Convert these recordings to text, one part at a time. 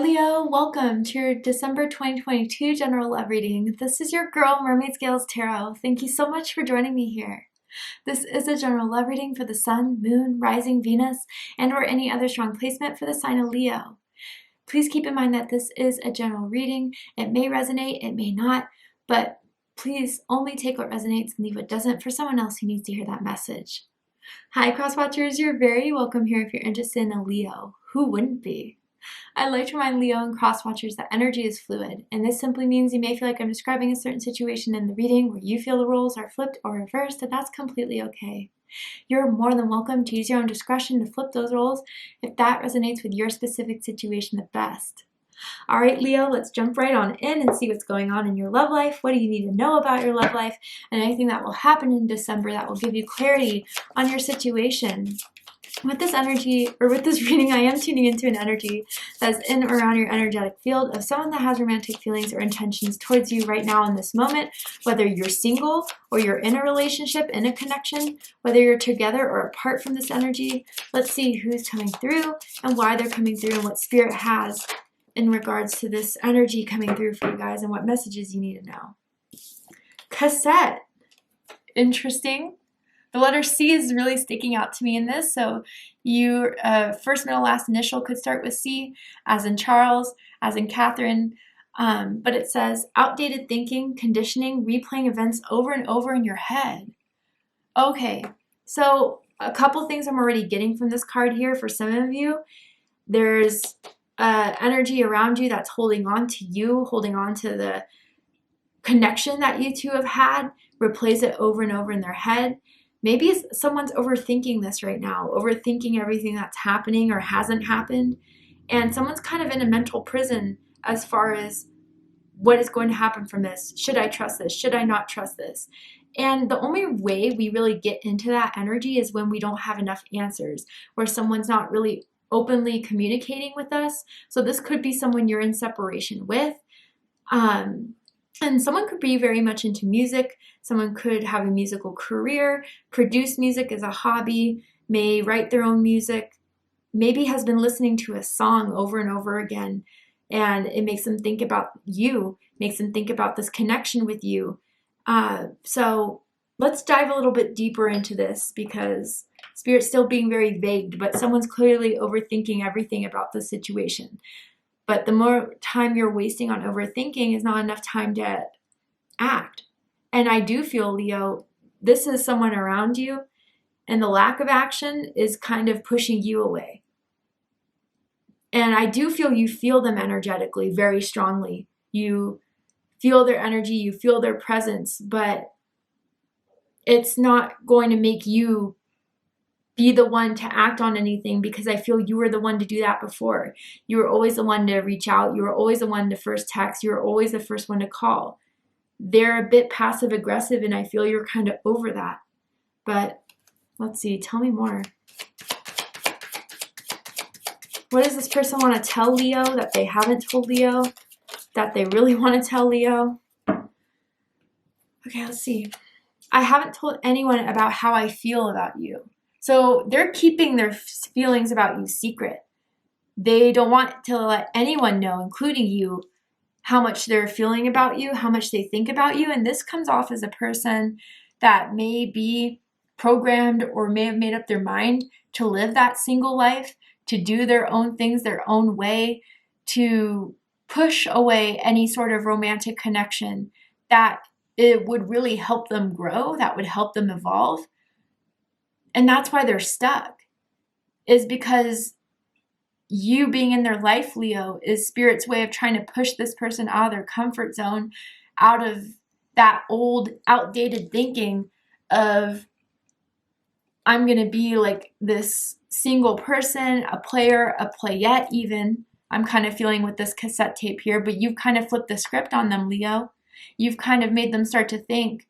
Leo, welcome to your December 2022 general love reading. This is your girl, Mermaid Scales Tarot. Thank you so much for joining me here. This is a general love reading for the Sun, Moon, Rising, Venus, and or any other strong placement for the sign of Leo. Please keep in mind that this is a general reading. It may resonate, it may not, but please only take what resonates and leave what doesn't for someone else who needs to hear that message. Hi, cross watchers, you're very welcome here if you're interested in a Leo. Who wouldn't be? I like to remind Leo and cross-watchers that energy is fluid, and this simply means you may feel like I'm describing a certain situation in the reading where you feel the roles are flipped or reversed, and that's completely okay. You're more than welcome to use your own discretion to flip those roles if that resonates with your specific situation the best. All right, Leo, let's jump right on in and see what's going on in your love life. What do you need to know about your love life and anything that will happen in December that will give you clarity on your situation. With this energy, or with this reading, I am tuning into an energy that's in or around your energetic field of someone that has romantic feelings or intentions towards you right now in this moment, whether you're single or you're in a relationship, in a connection, whether you're together or apart from this energy. Let's see who's coming through and why they're coming through and what Spirit has in regards to this energy coming through for you guys and what messages you need to know. Cassette. Interesting. The letter C is really sticking out to me in this, so your first, middle, last initial could start with C, as in Charles, as in Catherine, but it says outdated thinking, conditioning, replaying events over and over in your head. Okay, so a couple things I'm already getting from this card here for some of you. There's energy around you that's holding on to you, holding on to the connection that you two have had, replays it over and over in their head. Maybe someone's overthinking this right now, overthinking everything that's happening or hasn't happened, and someone's kind of in a mental prison as far as what is going to happen from this. Should I trust this? Should I not trust this? And the only way we really get into that energy is when we don't have enough answers, where someone's not really openly communicating with us. So this could be someone you're in separation with. And someone could be very much into music. Someone could have a musical career, produce music as a hobby, may write their own music, maybe has been listening to a song over and over again, and it makes them think about you, makes them think about this connection with you. So let's dive a little bit deeper into this because Spirit's still being very vague, but someone's clearly overthinking everything about the situation. But the more time you're wasting on overthinking is not enough time to act. And I do feel, Leo, this is someone around you, and the lack of action is kind of pushing you away. And I do feel you feel them energetically very strongly. You feel their energy, you feel their presence, but it's not going to make you be the one to act on anything because I feel you were the one to do that before. You were always the one to reach out. You were always the one to first text. You were always the first one to call. They're a bit passive aggressive and I feel you're kind of over that. But let's see, tell me more. What does this person want to tell Leo that they haven't told Leo? That they really want to tell Leo? Okay, let's see. I haven't told anyone about how I feel about you. So they're keeping their feelings about you secret. They don't want to let anyone know, including you, how much they're feeling about you, how much they think about you. And this comes off as a person that may be programmed or may have made up their mind to live that single life, to do their own things their own way, to push away any sort of romantic connection that it would really help them grow, that would help them evolve. And that's why they're stuck, is because you being in their life, Leo, is Spirit's way of trying to push this person out of their comfort zone, out of that old, outdated thinking of, I'm going to be like this single person, a player, a playette even. I'm kind of feeling with this cassette tape here, but you've kind of flipped the script on them, Leo. You've kind of made them start to think,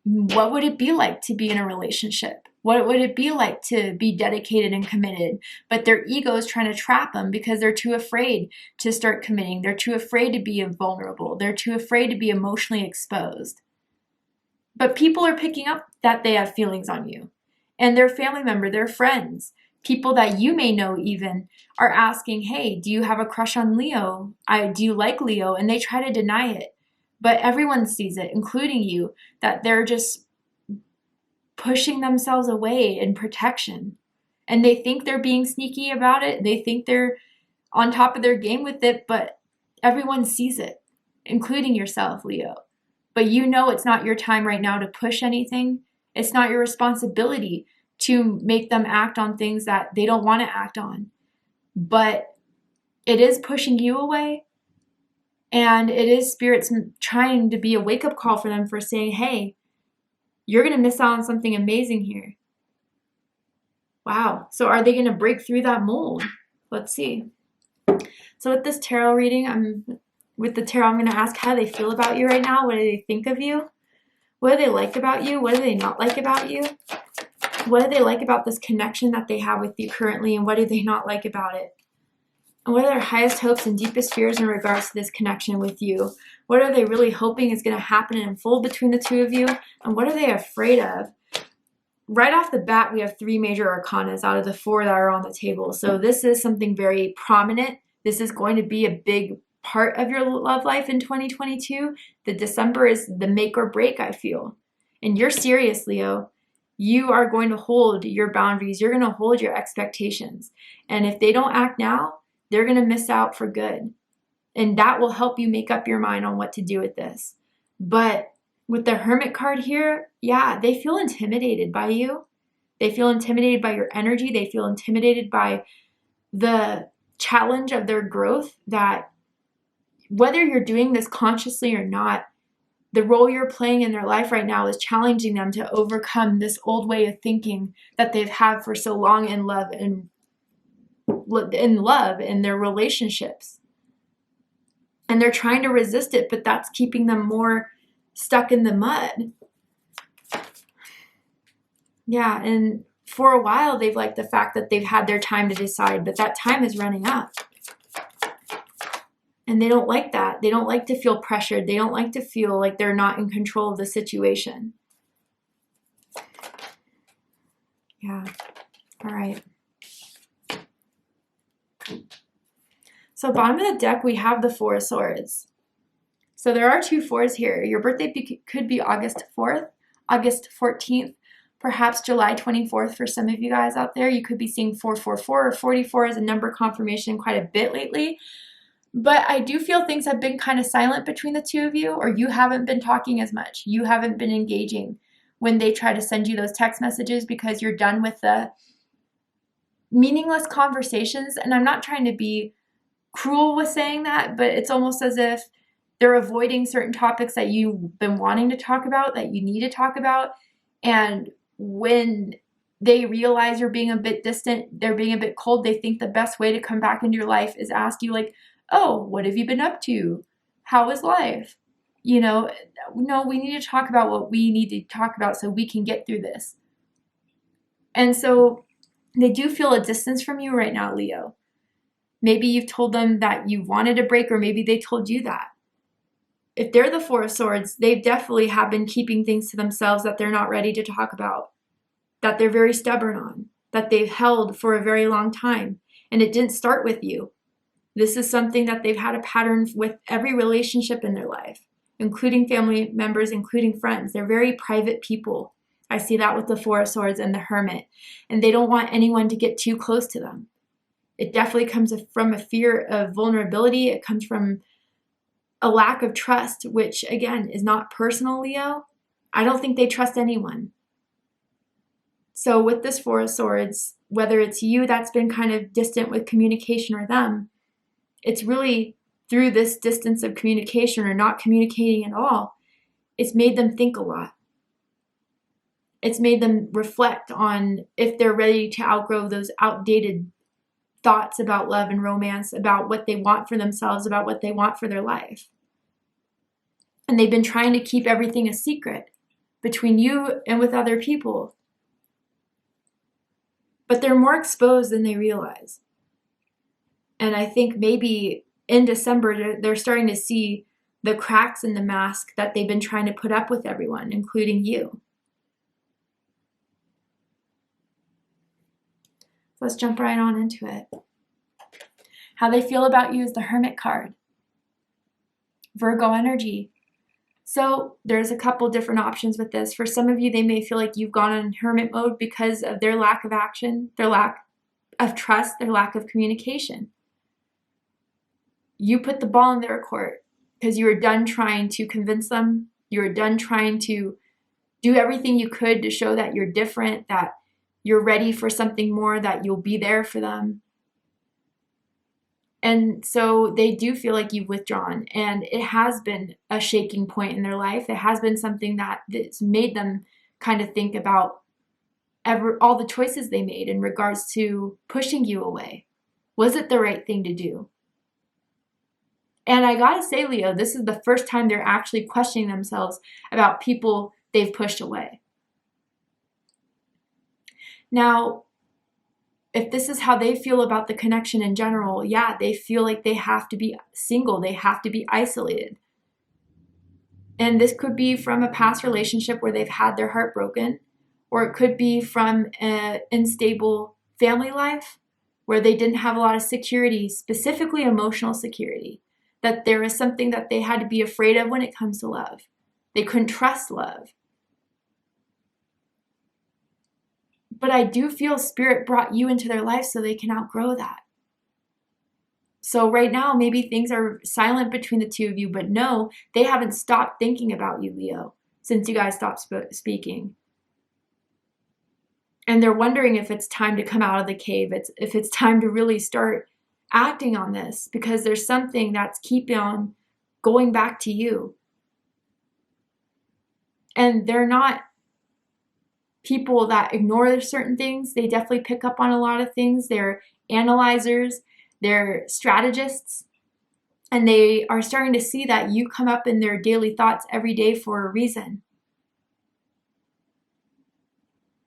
what would it be like to be in a relationship? What would it be like to be dedicated and committed? But their ego is trying to trap them because they're too afraid to start committing. They're too afraid to be vulnerable. They're too afraid to be emotionally exposed. But people are picking up that they have feelings on you. And their family member, their friends, People that you may know even are asking, hey, do you have a crush on Leo? Do you like Leo? And they try to deny it. But everyone sees it, including you, that they're just pushing themselves away in protection. And they think they're being sneaky about it. They think they're on top of their game with it, but everyone sees it, including yourself, Leo. But you know it's not your time right now to push anything. It's not your responsibility to make them act on things that they don't want to act on. But it is pushing you away. And it is spirits trying to be a wake-up call for them for saying, hey, you're going to miss out on something amazing here. Wow. So are they going to break through that mold? Let's see. So with this tarot reading, I'm going to ask how they feel about you right now. What do they think of you? What do they like about you? What do they not like about you? What do they like about this connection that they have with you currently? And what do they not like about it? And what are their highest hopes and deepest fears in regards to this connection with you? What are they really hoping is going to happen and unfold between the two of you? And what are they afraid of? Right off the bat, we have 3 major arcanas out of the 4 that are on the table. So this is something very prominent. This is going to be a big part of your love life in 2022. The December is the make or break, I feel. And you're serious, Leo. You are going to hold your boundaries. You're going to hold your expectations. And if they don't act now, they're going to miss out for good. And that will help you make up your mind on what to do with this. But with the Hermit card here, yeah, they feel intimidated by you. They feel intimidated by your energy. They feel intimidated by the challenge of their growth, that whether you're doing this consciously or not, the role you're playing in their life right now is challenging them to overcome this old way of thinking that they've had for so long in love in their relationships. And they're trying to resist it, but that's keeping them more stuck in the mud. Yeah, and for a while they've liked the fact that they've had their time to decide, but that time is running up. And they don't like that. They don't like to feel pressured. They don't like to feel like they're not in control of the situation. Yeah. All right. So bottom of the deck, we have the 4 of Swords. So there are 2 4s here. Your birthday could be August 4th, August 14th, perhaps July 24th for some of you guys out there. You could be seeing 444 or 44 as a number confirmation quite a bit lately. But I do feel things have been kind of silent between the 2 of you, or you haven't been talking as much. You haven't been engaging when they try to send you those text messages because you're done with the meaningless conversations. And I'm not trying to be cruel with saying that, but it's almost as if they're avoiding certain topics that you've been wanting to talk about, that you need to talk about. And when they realize you're being a bit distant, they're being a bit cold, they think the best way to come back into your life is ask you like, oh, what have you been up to? How is life? You know, no, we need to talk about what we need to talk about so we can get through this. And so they do feel a distance from you right now, Leo. Maybe you've told them that you wanted a break, or maybe they told you that. If they're the 4 of Swords, they definitely have been keeping things to themselves that they're not ready to talk about, that they're very stubborn on, that they've held for a very long time. And it didn't start with you. This is something that they've had a pattern with every relationship in their life, including family members, including friends. They're very private people. I see that with the 4 of Swords and the Hermit. And they don't want anyone to get too close to them. It definitely comes from a fear of vulnerability. It comes from a lack of trust, which again is not personal, Leo. I don't think they trust anyone. So with this 4 of Swords, whether it's you that's been kind of distant with communication or them, it's really through this distance of communication or not communicating at all, it's made them think a lot. It's made them reflect on if they're ready to outgrow those outdated thoughts about love and romance, about what they want for themselves, about what they want for their life. And they've been trying to keep everything a secret between you and with other people. But they're more exposed than they realize. And I think maybe in December, they're starting to see the cracks in the mask that they've been trying to put up with everyone, including you. Let's jump right on into it. How they feel about you is the Hermit card. Virgo energy. So there's a couple different options with this. For some of you, they may feel like you've gone in hermit mode because of their lack of action, their lack of trust, their lack of communication. You put the ball in their court because you were done trying to convince them. You were done trying to do everything you could to show that you're different, that you're ready for something more, that you'll be there for them. And so they do feel like you've withdrawn, and it has been a shaking point in their life. It has been something that's made them kind of think about all the choices they made in regards to pushing you away. Was it the right thing to do? And I gotta say, Leo, this is the first time they're actually questioning themselves about people they've pushed away. Now, if this is how they feel about the connection in general, yeah, they feel like they have to be single, they have to be isolated. And this could be from a past relationship where they've had their heart broken, or it could be from an unstable family life where they didn't have a lot of security, specifically emotional security, that there is something that they had to be afraid of when it comes to love. They couldn't trust love. But I do feel Spirit brought you into their life so they can outgrow that. So right now, maybe things are silent between the two of you, but no, they haven't stopped thinking about you, Leo, since you guys stopped speaking. And they're wondering if it's time to come out of the cave, if it's time to really start acting on this, because there's something that's keeping on going back to you. And they're not people that ignore certain things. They definitely pick up on a lot of things. They're analyzers, they're strategists, and they are starting to see that you come up in their daily thoughts every day for a reason.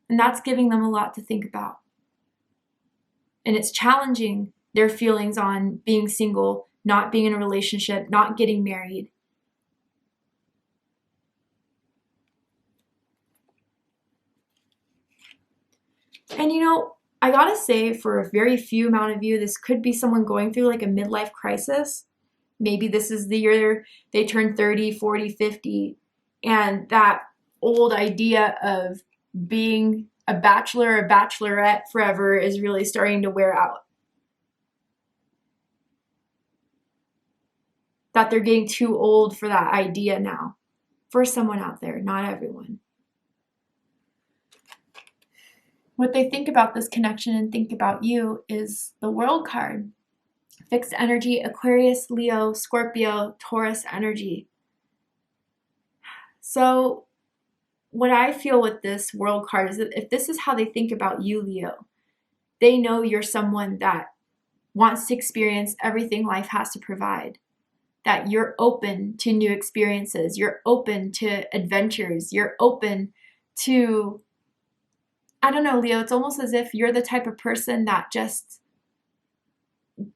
And that's giving them a lot to think about. And it's challenging their feelings on being single, not being in a relationship, not getting married. And I gotta say, for a very few amount of you, this could be someone going through like a midlife crisis. Maybe this is the year they turn 30, 40, 50, and that old idea of being a bachelor or bachelorette forever is really starting to wear out. That they're getting too old for that idea now. For someone out there, not everyone. What they think about this connection and think about you is the World card. Fixed energy, Aquarius, Leo, Scorpio, Taurus energy. So what I feel with this World card is that if this is how they think about you, Leo, they know you're someone that wants to experience everything life has to provide. That you're open to new experiences. You're open to adventures. You're open to, I don't know, Leo, it's almost as if you're the type of person that just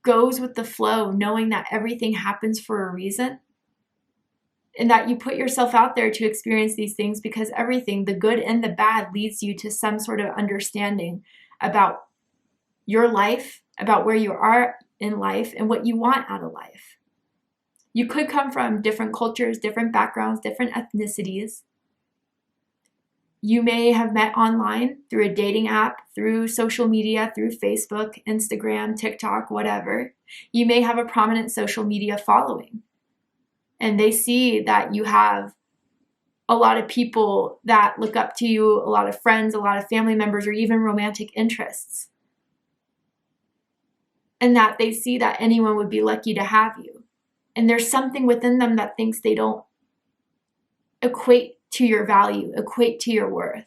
goes with the flow, knowing that everything happens for a reason. And that you put yourself out there to experience these things because everything, the good and the bad, leads you to some sort of understanding about your life, about where you are in life, and what you want out of life. You could come from different cultures, different backgrounds, different ethnicities. You may have met online through a dating app, through social media, through Facebook, Instagram, TikTok, whatever. You may have a prominent social media following. And they see that you have a lot of people that look up to you, a lot of friends, a lot of family members, or even romantic interests. And that they see that anyone would be lucky to have you. And there's something within them that thinks they don't equate to your value, equate to your worth.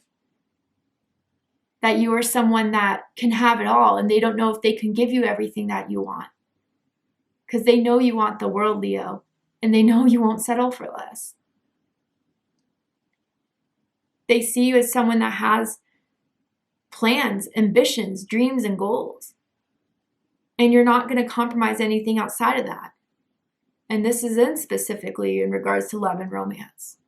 That you are someone that can have it all, and they don't know if they can give you everything that you want. Because they know you want the world, Leo, and they know you won't settle for less. They see you as someone that has plans, ambitions, dreams, and goals. And you're not going to compromise anything outside of that. And this is specifically in regards to love and romance.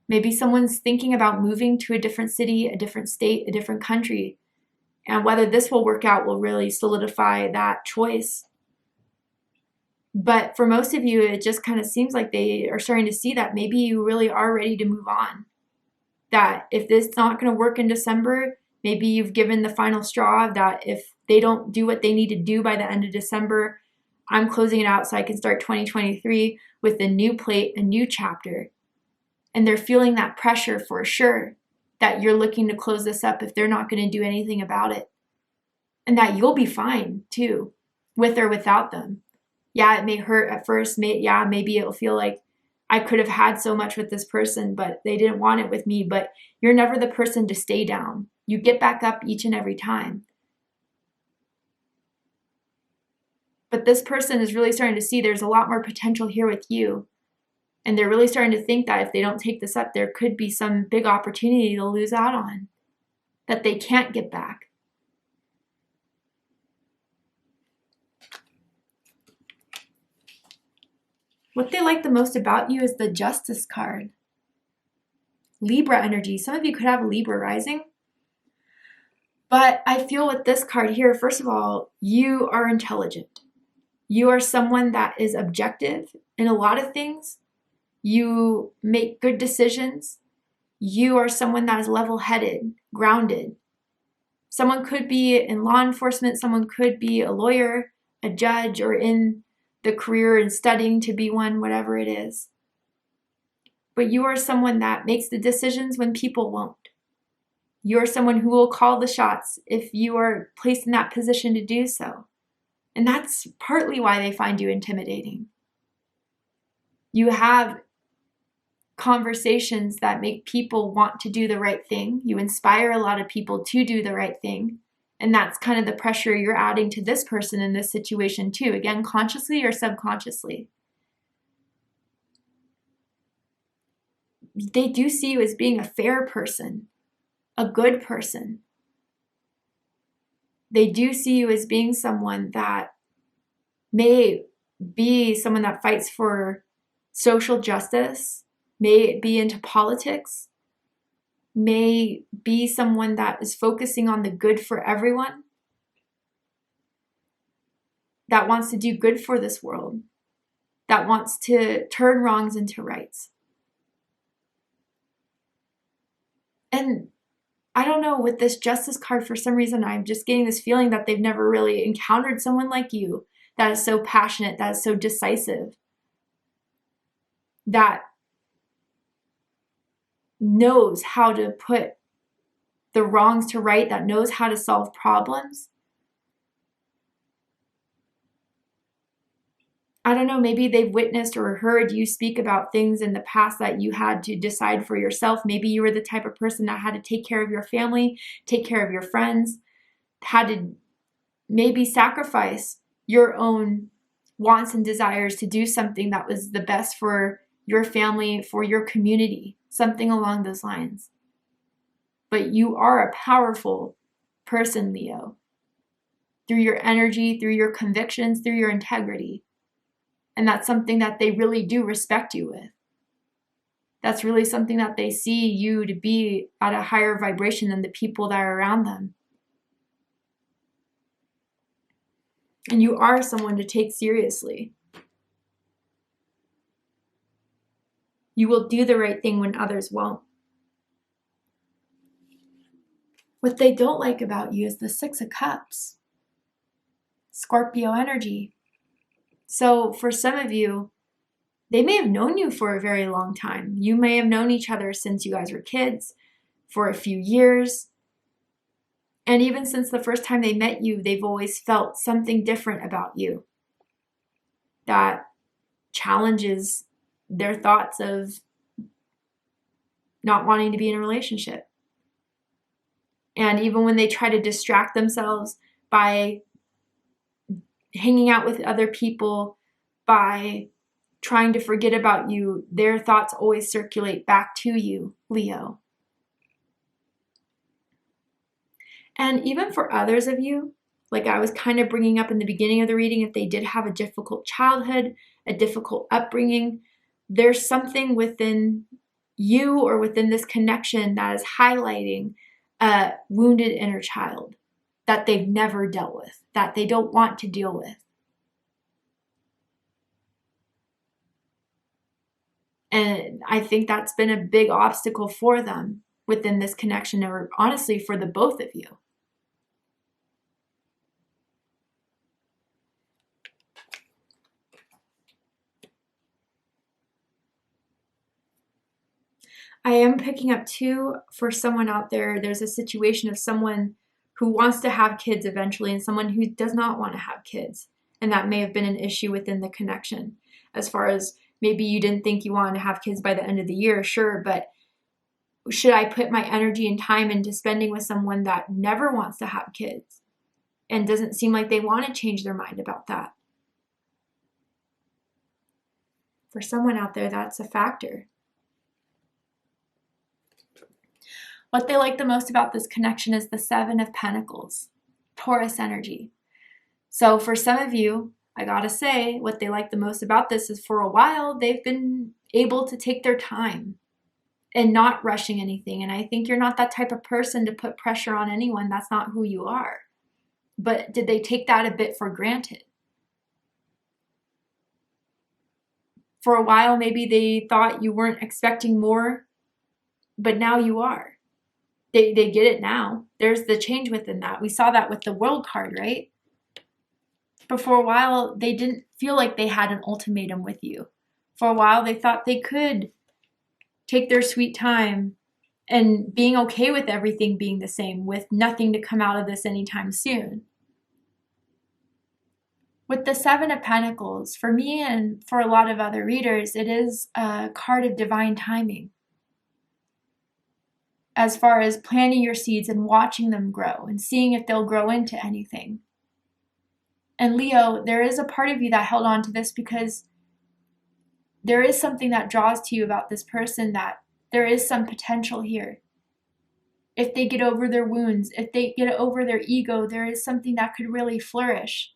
Maybe someone's thinking about moving to a different city, a different state, a different country, And whether this will work out will really solidify that choice. But for most of you, it just kind of seems like they are starting to see that maybe you really are ready to move on. That if this is not going to work in December, maybe you've given the final straw that if they don't do what they need to do by the end of December, I'm closing it out so I can start 2023 with a new plate, a new chapter. And they're feeling that pressure for sure that you're looking to close this up if they're not going to do anything about it. And that you'll be fine too, with or without them. Yeah, it may hurt at first. Maybe it'll feel like I could have had so much with this person, but they didn't want it with me. But you're never the person to stay down. You get back up each and every time. But this person is really starting to see there's a lot more potential here with you. And they're really starting to think that if they don't take this up, there could be some big opportunity to lose out on that they can't get back. What they like the most about you is the Justice card. Libra energy. Some of you could have a Libra rising. But I feel with this card here, first of all, you are intelligent. You are someone that is objective in a lot of things. You make good decisions. You are someone that is level-headed, grounded. Someone could be in law enforcement. Someone could be a lawyer, a judge, or in the career and studying to be one, whatever it is. But you are someone that makes the decisions when people won't. You are someone who will call the shots if you are placed in that position to do so. And that's partly why they find you intimidating. You have conversations that make people want to do the right thing. You inspire a lot of people to do the right thing. And that's kind of the pressure you're adding to this person in this situation too. Again, consciously or subconsciously. They do see you as being a fair person, a good person. They do see you as being someone that may be someone that fights for social justice, may be into politics, may be someone that is focusing on the good for everyone, that wants to do good for this world, that wants to turn wrongs into rights. And I don't know, with this Justice card, for some reason, I'm just getting this feeling that they've never really encountered someone like you that is so passionate, that is so decisive, that knows how to put the wrongs to right, that knows how to solve problems. I don't know, maybe they've witnessed or heard you speak about things in the past that you had to decide for yourself. Maybe you were the type of person that had to take care of your family, take care of your friends, had to maybe sacrifice your own wants and desires to do something that was the best for your family, for your community, something along those lines. But you are a powerful person, Leo, through your energy, through your convictions, through your integrity. And that's something that they really do respect you with. That's really something that they see you to be at a higher vibration than the people that are around them. And you are someone to take seriously. You will do the right thing when others won't. What they don't like about you is the Six of Cups. Scorpio energy. So for some of you, they may have known you for a very long time. You may have known each other since you guys were kids, for a few years. And even since the first time they met you, they've always felt something different about you that challenges their thoughts of not wanting to be in a relationship. And even when they try to distract themselves by hanging out with other people, by trying to forget about you, their thoughts always circulate back to you, Leo. And even for others of you, like I was kind of bringing up in the beginning of the reading, if they did have a difficult childhood, a difficult upbringing, there's something within you or within this connection that is highlighting a wounded inner child. that they've never dealt with, that they don't want to deal with. And I think that's been a big obstacle for them within this connection, or honestly for the both of you. I am picking up too, for someone out there, there's a situation of someone who wants to have kids eventually and someone who does not want to have kids. And that may have been an issue within the connection. As far as maybe you didn't think you wanted to have kids by the end of the year, sure, but should I put my energy and time into spending with someone that never wants to have kids and doesn't seem like they want to change their mind about that? For someone out there, that's a factor. What they like the most about this connection is the Seven of Pentacles, Taurus energy. So for some of you, I gotta say, what they like the most about this is for a while, they've been able to take their time and not rushing anything. And I think you're not that type of person to put pressure on anyone. That's not who you are. But did they take that a bit for granted? For a while, maybe they thought you weren't expecting more, but now you are. They get it now. There's the change within that. We saw that with the World card, right? But for a while, they didn't feel like they had an ultimatum with you. For a while, they thought they could take their sweet time and being okay with everything being the same, with nothing to come out of this anytime soon. With the Seven of Pentacles, for me and for a lot of other readers, it is a card of divine timing. As far as planting your seeds and watching them grow and seeing if they'll grow into anything. And Leo, there is a part of you that held on to this because there is something that draws to you about this person, that there is some potential here. If they get over their wounds, if they get over their ego, there is something that could really flourish.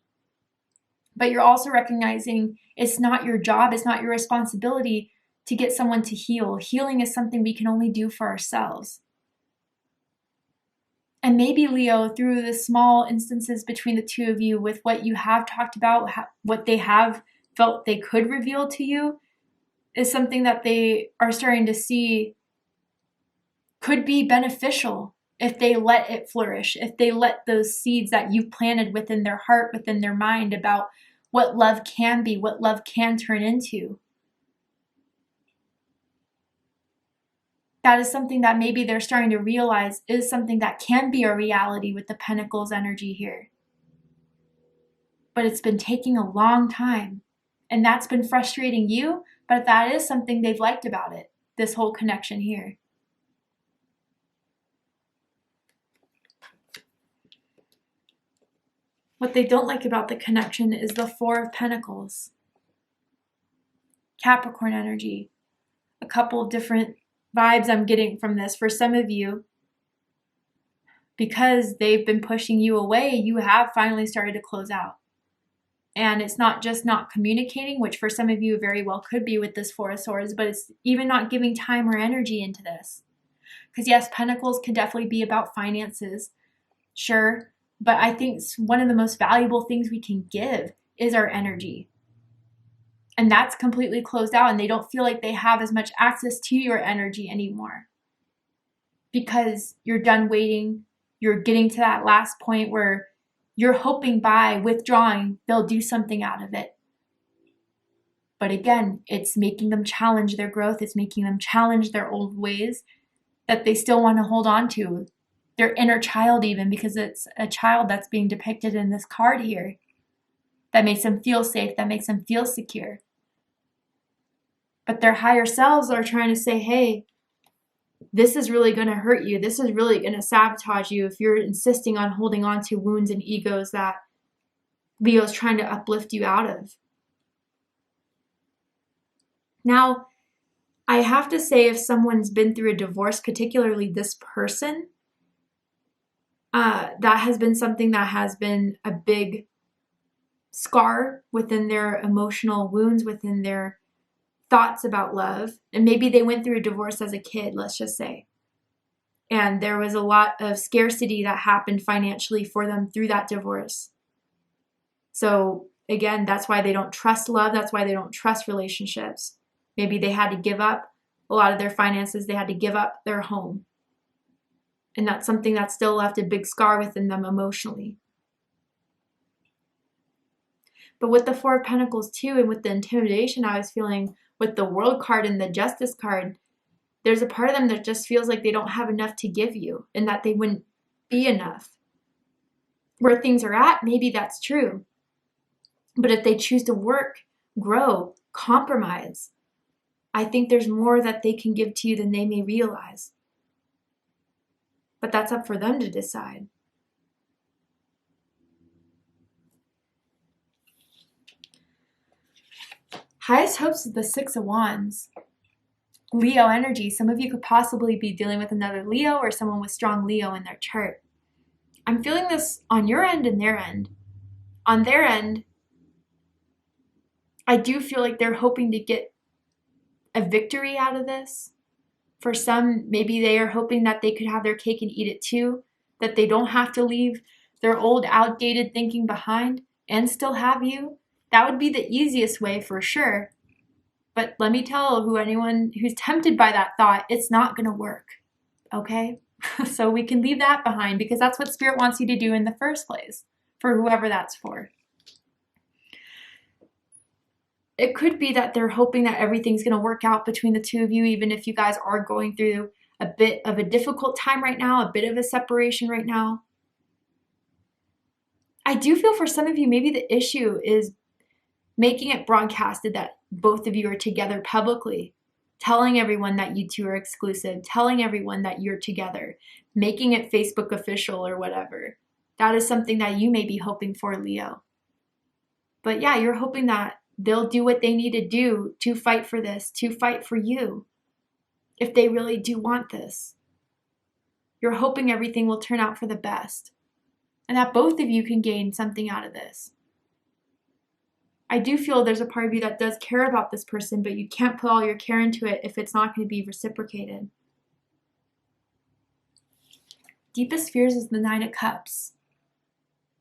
But you're also recognizing it's not your job, it's not your responsibility to get someone to heal. Healing is something we can only do for ourselves. And maybe, Leo, through the small instances between the two of you, with what you have talked about, what they have felt they could reveal to you, is something that they are starting to see could be beneficial if they let it flourish, if they let those seeds that you've planted within their heart, within their mind, about what love can be, what love can turn into. That is something that maybe they're starting to realize is something that can be a reality with the Pentacles energy here. But it's been taking a long time, and that's been frustrating you, but that is something they've liked about it, this whole connection here. What they don't like about the connection is the Four of Pentacles, Capricorn energy. A couple of different vibes I'm getting from this. For some of you, because they've been pushing you away, you have finally started to close out. And it's not just not communicating, which for some of you very well could be with this Four of Swords, but it's even not giving time or energy into this. Because yes, Pentacles can definitely be about finances, sure, but I think one of the most valuable things we can give is our energy. And that's completely closed out, and they don't feel like they have as much access to your energy anymore. Because you're done waiting, you're getting to that last point where you're hoping by withdrawing, they'll do something out of it. But again, it's making them challenge their growth, it's making them challenge their old ways that they still want to hold on to. Their inner child even, because it's a child that's being depicted in this card here. That makes them feel safe, that makes them feel secure. But their higher selves are trying to say, hey, this is really going to hurt you. This is really going to sabotage you if you're insisting on holding on to wounds and egos that Leo's trying to uplift you out of. Now, I have to say, if someone's been through a divorce, particularly this person, that has been something that has been a big scar within their emotional wounds, within their thoughts about love. And maybe they went through a divorce as a kid, let's just say. And there was a lot of scarcity that happened financially for them through that divorce. So again, that's why they don't trust love. That's why they don't trust relationships. Maybe they had to give up a lot of their finances. They had to give up their home. And that's something that still left a big scar within them emotionally. But with the Four of Pentacles too, and with the intimidation I was feeling with the World card and the Justice card, there's a part of them that just feels like they don't have enough to give you and that they wouldn't be enough. Where things are at, maybe that's true. But if they choose to work, grow, compromise, I think there's more that they can give to you than they may realize. But that's up for them to decide. Highest hopes is the Six of Wands. Leo energy. Some of you could possibly be dealing with another Leo or someone with strong Leo in their chart. I'm feeling this on your end and their end. On their end, I do feel like they're hoping to get a victory out of this. For some, maybe they are hoping that they could have their cake and eat it too, that they don't have to leave their old outdated thinking behind and still have you. That would be the easiest way for sure. But let me tell anyone who's tempted by that thought, it's not going to work. Okay? So we can leave that behind because that's what Spirit wants you to do in the first place, for whoever that's for. It could be that they're hoping that everything's going to work out between the two of you, even if you guys are going through a bit of a difficult time right now, a bit of a separation right now. I do feel for some of you, maybe the issue is making it broadcasted that both of you are together publicly, telling everyone that you two are exclusive, telling everyone that you're together, making it Facebook official or whatever. That is something that you may be hoping for, Leo. But yeah, you're hoping that they'll do what they need to do to fight for this, to fight for you, if they really do want this. You're hoping everything will turn out for the best, and that both of you can gain something out of this. I do feel there's a part of you that does care about this person, but you can't put all your care into it if it's not going to be reciprocated. Deepest fears is the Nine of Cups.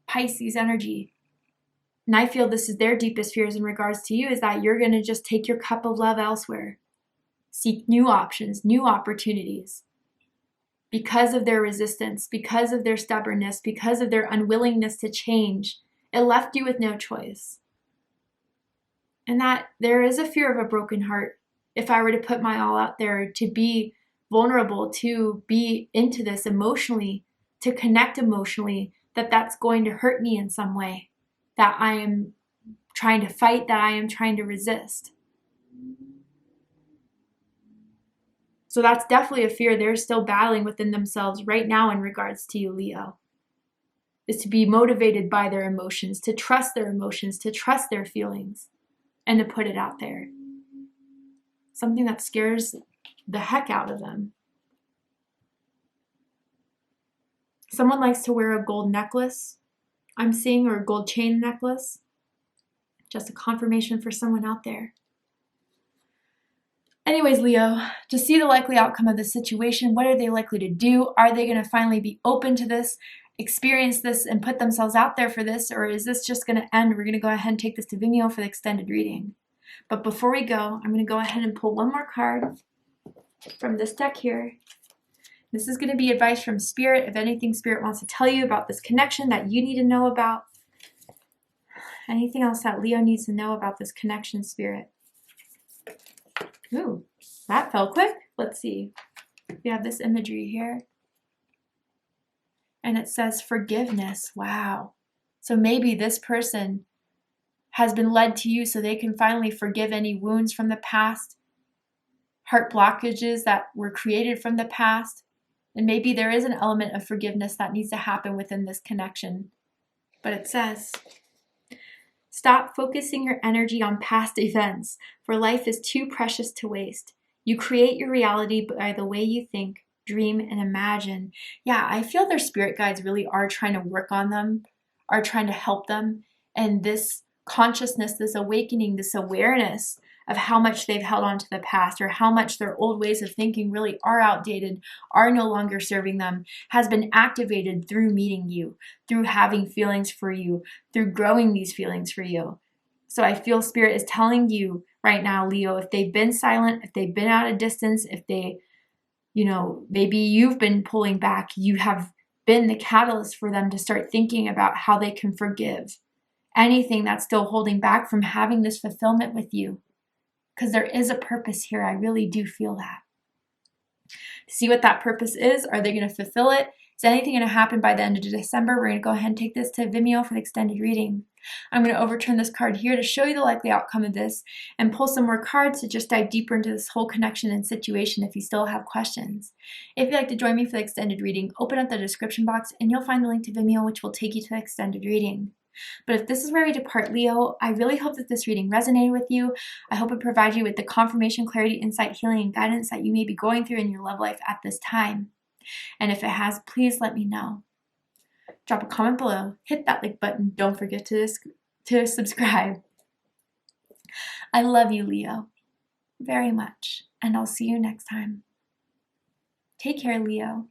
Pisces energy. And I feel this is their deepest fears in regards to you, is that you're going to just take your cup of love elsewhere. Seek new options, new opportunities. Because of their resistance, because of their stubbornness, because of their unwillingness to change, it left you with no choice. And that there is a fear of a broken heart. If I were to put my all out there, to be vulnerable, to be into this emotionally, to connect emotionally, that's going to hurt me in some way, that I am trying to fight, that I am trying to resist. So that's definitely a fear they're still battling within themselves right now in regards to you, Leo. Is to be motivated by their emotions, to trust their emotions, to trust their feelings, and to put it out there. Something that scares the heck out of them. Someone likes to wear a gold necklace, I'm seeing, or a gold chain necklace. Just a confirmation for someone out there. Anyways, Leo, to see the likely outcome of this situation, what are they likely to do? Are they going to finally be open to this, experience this, and put themselves out there for this? Or is this just going to end? We're going to go ahead and take this to Vimeo for the extended reading. But before we go, I'm going to go ahead and pull one more card from this deck here. This is going to be advice from Spirit. If anything Spirit wants to tell you about this connection that you need to know about. Anything else that Leo needs to know about this connection, Spirit. Ooh, that fell quick. Let's see. We have this imagery here. And it says forgiveness. Wow. So maybe this person has been led to you so they can finally forgive any wounds from the past, heart blockages that were created from the past. And maybe there is an element of forgiveness that needs to happen within this connection. But it says, stop focusing your energy on past events, for life is too precious to waste. You create your reality by the way you think, dream, and imagine. Yeah, I feel their spirit guides really are trying to work on them, are trying to help them. And this consciousness, this awakening, this awareness of how much they've held on to the past, or how much their old ways of thinking really are outdated, are no longer serving them, has been activated through meeting you, through having feelings for you, through growing these feelings for you. So I feel Spirit is telling you right now, Leo, if they've been silent, if they've been at a distance, if they, maybe you've been pulling back, you have been the catalyst for them to start thinking about how they can forgive anything that's still holding back from having this fulfillment with you. Because there is a purpose here. I really do feel that. See what that purpose is. Are they going to fulfill it? Is anything going to happen by the end of December? We're going to go ahead and take this to Vimeo for the extended reading. I'm going to overturn this card here to show you the likely outcome of this and pull some more cards to just dive deeper into this whole connection and situation if you still have questions. If you'd like to join me for the extended reading, open up the description box and you'll find the link to Vimeo, which will take you to the extended reading. But if this is where we depart, Leo, I really hope that this reading resonated with you. I hope it provides you with the confirmation, clarity, insight, healing, and guidance that you may be going through in your love life at this time. And if it has, please let me know. Drop a comment below, hit that like button, don't forget to subscribe. I love you, Leo, very much, and I'll see you next time. Take care, Leo.